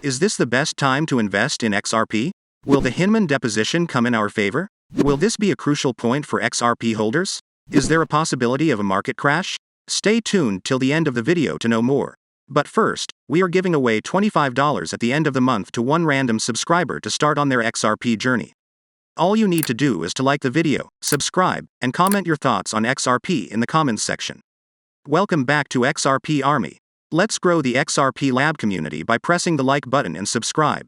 Is this the best time to invest in XRP? Will the Hinman Deposition come in our favor? Will this be a crucial point for XRP holders? Is there a possibility of a market crash? Stay tuned till the end of the video to know more. But first, we are giving away $25 at the end of the month to one random subscriber to start on their XRP journey. All you need to do is to like the video, subscribe, and comment your thoughts on XRP in the comments section. Welcome back to XRP Army. Let's grow the XRP LAB community by pressing the like button and subscribe.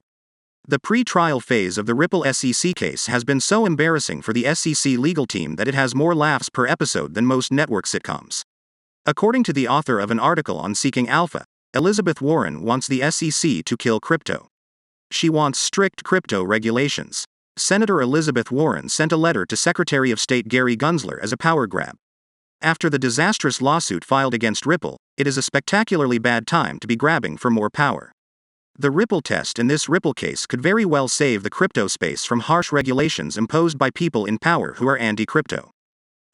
The pre-trial phase of the Ripple SEC case has been so embarrassing for the SEC legal team that it has more laughs per episode than most network sitcoms. According to the author of an article on Seeking Alpha, Elizabeth Warren wants the SEC to kill crypto. She wants strict crypto regulations. Senator Elizabeth Warren sent a letter to Secretary of State Gary Gensler as a power grab. After the disastrous lawsuit filed against Ripple, it is a spectacularly bad time to be grabbing for more power. The Ripple test in this Ripple case could very well save the crypto space from harsh regulations imposed by people in power who are anti-crypto.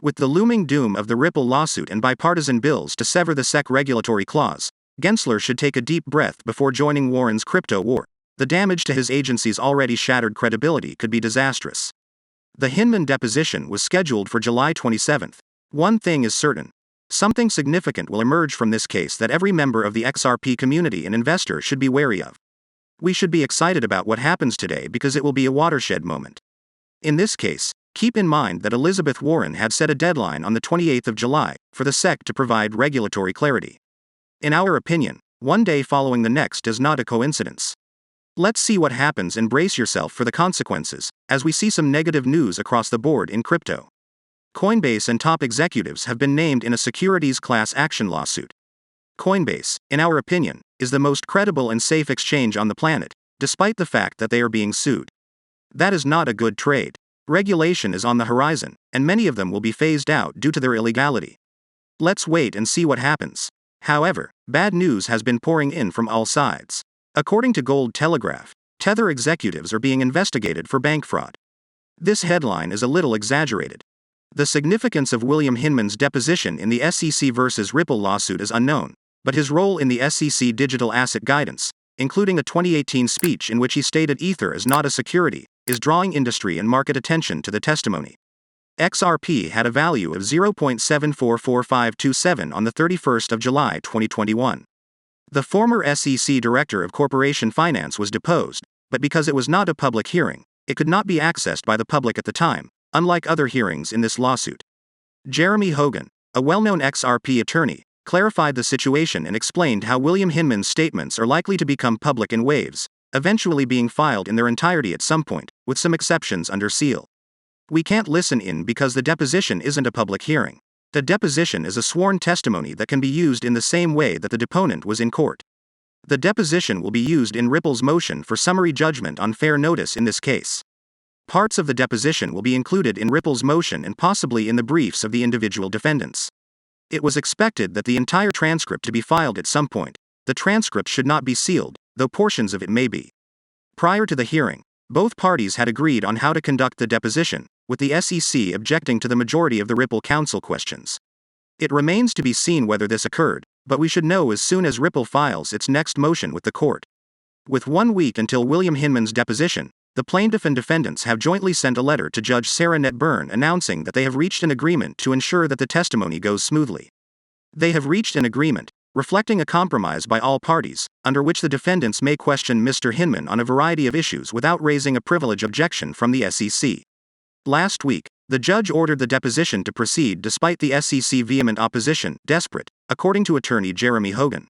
With the looming doom of the Ripple lawsuit and bipartisan bills to sever the SEC regulatory clause, Gensler should take a deep breath before joining Warren's crypto war. The damage to his agency's already shattered credibility could be disastrous. The Hinman Deposition was scheduled for July 27th. One thing is certain. Something significant will emerge from this case that every member of the XRP community and investor should be wary of. We should be excited about what happens today because it will be a watershed moment. In this case, keep in mind that Elizabeth Warren had set a deadline on the 28th of July for the SEC to provide regulatory clarity. In our opinion, one day following the next is not a coincidence. Let's see what happens and brace yourself for the consequences, as we see some negative news across the board in crypto. Coinbase and top executives have been named in a securities class action lawsuit. Coinbase, in our opinion, is the most credible and safe exchange on the planet, despite the fact that they are being sued. That is not a good trade. Regulation is on the horizon, and many of them will be phased out due to their illegality. Let's wait and see what happens. However, bad news has been pouring in from all sides. According to Gold Telegraph, Tether executives are being investigated for bank fraud. This headline is a little exaggerated. The significance of William Hinman's deposition in the SEC versus Ripple lawsuit is unknown, but his role in the SEC digital asset guidance, including a 2018 speech in which he stated Ether is not a security, is drawing industry and market attention to the testimony. XRP had a value of 0.744527 on the 31st of July 2021. The former SEC Director of Corporation Finance was deposed, but because it was not a public hearing, it could not be accessed by the public at the time, unlike other hearings in this lawsuit. Jeremy Hogan, a well-known XRP attorney, clarified the situation and explained how William Hinman's statements are likely to become public in waves, eventually being filed in their entirety at some point, with some exceptions under seal. We can't listen in because the deposition isn't a public hearing. The deposition is a sworn testimony that can be used in the same way that the deponent was in court. The deposition will be used in Ripple's motion for summary judgment on fair notice in this case. Parts of the deposition will be included in Ripple's motion and possibly in the briefs of the individual defendants. It was expected that the entire transcript to be filed at some point. The transcript should not be sealed, though portions of it may be. Prior to the hearing, both parties had agreed on how to conduct the deposition, with the SEC objecting to the majority of the Ripple counsel questions. It remains to be seen whether this occurred, but we should know as soon as Ripple files its next motion with the court. With 1 week until William Hinman's deposition, the plaintiff and defendants have jointly sent a letter to Judge Sarah Net Byrne announcing that they have reached an agreement to ensure that the testimony goes smoothly. They have reached an agreement, reflecting a compromise by all parties, under which the defendants may question Mr. Hinman on a variety of issues without raising a privilege objection from the SEC. Last week, the judge ordered the deposition to proceed despite the SEC vehement opposition, desperate, according to attorney Jeremy Hogan.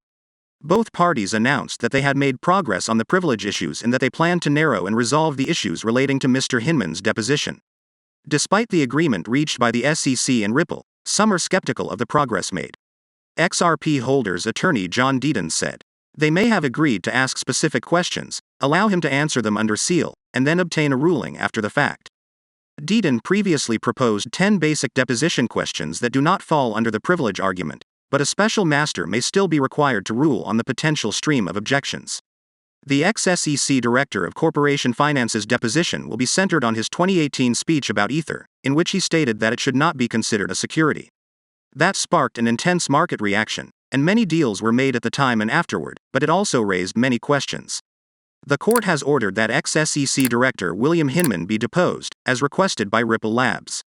Both parties announced that they had made progress on the privilege issues and that they planned to narrow and resolve the issues relating to Mr. Hinman's deposition. Despite the agreement reached by the SEC and Ripple, some are skeptical of the progress made. XRP holders' attorney John Deedon said, "They may have agreed to ask specific questions, allow him to answer them under seal, and then obtain a ruling after the fact." Deedon previously proposed 10 basic deposition questions that do not fall under the privilege argument, but a special master may still be required to rule on the potential stream of objections. The ex-SEC Director of Corporation Finance's deposition will be centered on his 2018 speech about Ether, in which he stated that it should not be considered a security. That sparked an intense market reaction, and many deals were made at the time and afterward, but it also raised many questions. The court has ordered that ex-SEC Director William Hinman be deposed, as requested by Ripple Labs.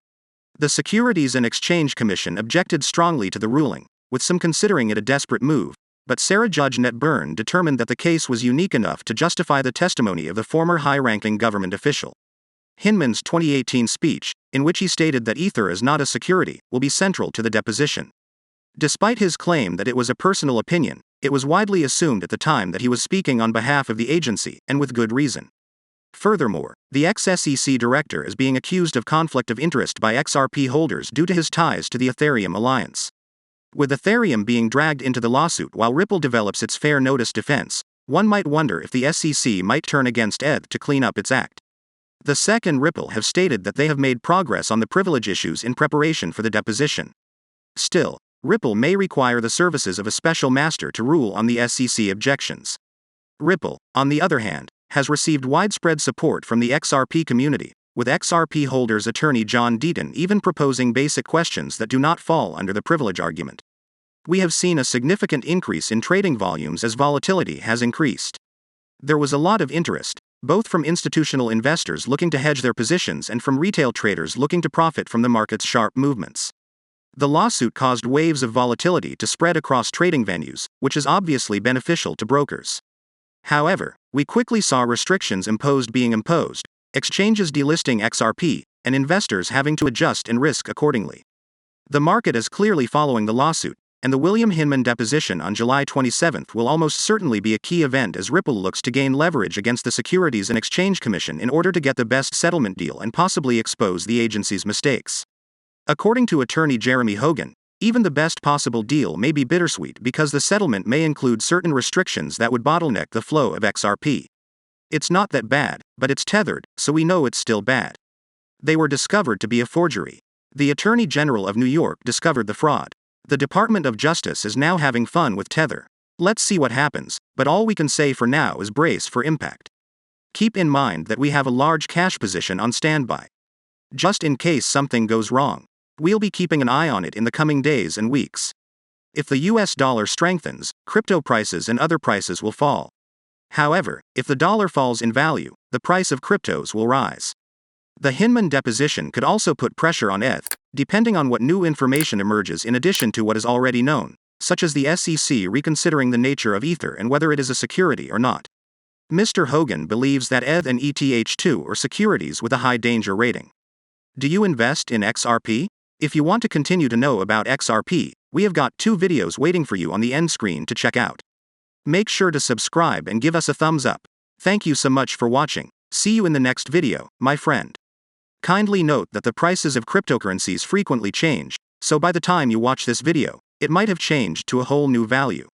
The Securities and Exchange Commission objected strongly to the ruling, with some considering it a desperate move, but Sarah Judge Net Byrne determined that the case was unique enough to justify the testimony of the former high-ranking government official. Hinman's 2018 speech, in which he stated that Ether is not a security, will be central to the deposition. Despite his claim that it was a personal opinion, it was widely assumed at the time that he was speaking on behalf of the agency, and with good reason. Furthermore, the ex-SEC director is being accused of conflict of interest by XRP holders due to his ties to the Ethereum alliance. With Ethereum being dragged into the lawsuit while Ripple develops its fair notice defense, one might wonder if the SEC might turn against ETH to clean up its act. The SEC and Ripple have stated that they have made progress on the privilege issues in preparation for the deposition. Still, Ripple may require the services of a special master to rule on the SEC objections. Ripple, on the other hand, has received widespread support from the XRP community, with XRP holders attorney John Deaton even proposing basic questions that do not fall under the privilege argument. We have seen a significant increase in trading volumes as volatility has increased. There was a lot of interest, both from institutional investors looking to hedge their positions and from retail traders looking to profit from the market's sharp movements. The lawsuit caused waves of volatility to spread across trading venues, which is obviously beneficial to brokers. However, we quickly saw restrictions being imposed, exchanges delisting XRP, and investors having to adjust and risk accordingly. The market is clearly following the lawsuit, and the William Hinman deposition on July 27 will almost certainly be a key event as Ripple looks to gain leverage against the Securities and Exchange Commission in order to get the best settlement deal and possibly expose the agency's mistakes. According to attorney Jeremy Hogan, even the best possible deal may be bittersweet because the settlement may include certain restrictions that would bottleneck the flow of XRP. It's not that bad, but it's tethered, so we know it's still bad. They were discovered to be a forgery. The Attorney General of New York discovered the fraud. The Department of Justice is now having fun with Tether. Let's see what happens, but all we can say for now is brace for impact. Keep in mind that we have a large cash position on standby, just in case something goes wrong. We'll be keeping an eye on it in the coming days and weeks. If the US dollar strengthens, crypto prices and other prices will fall. However, if the dollar falls in value, the price of cryptos will rise. The Hinman deposition could also put pressure on ETH, depending on what new information emerges in addition to what is already known, such as the SEC reconsidering the nature of Ether and whether it is a security or not. Mr. Hogan believes that ETH and ETH2 are securities with a high danger rating. Do you invest in XRP? If you want to continue to know about XRP, we have got 2 videos waiting for you on the end screen to check out. Make sure to subscribe and give us a thumbs up. Thank you so much for watching. See you in the next video, my friend. Kindly note that the prices of cryptocurrencies frequently change, so by the time you watch this video, it might have changed to a whole new value.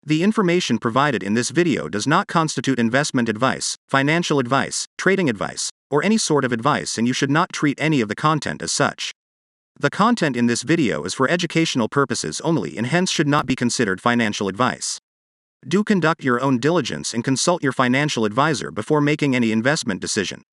The information provided in this video does not constitute investment advice, financial advice, trading advice, or any sort of advice, and you should not treat any of the content as such. The content in this video is for educational purposes only and hence should not be considered financial advice. Do conduct your own diligence and consult your financial advisor before making any investment decision.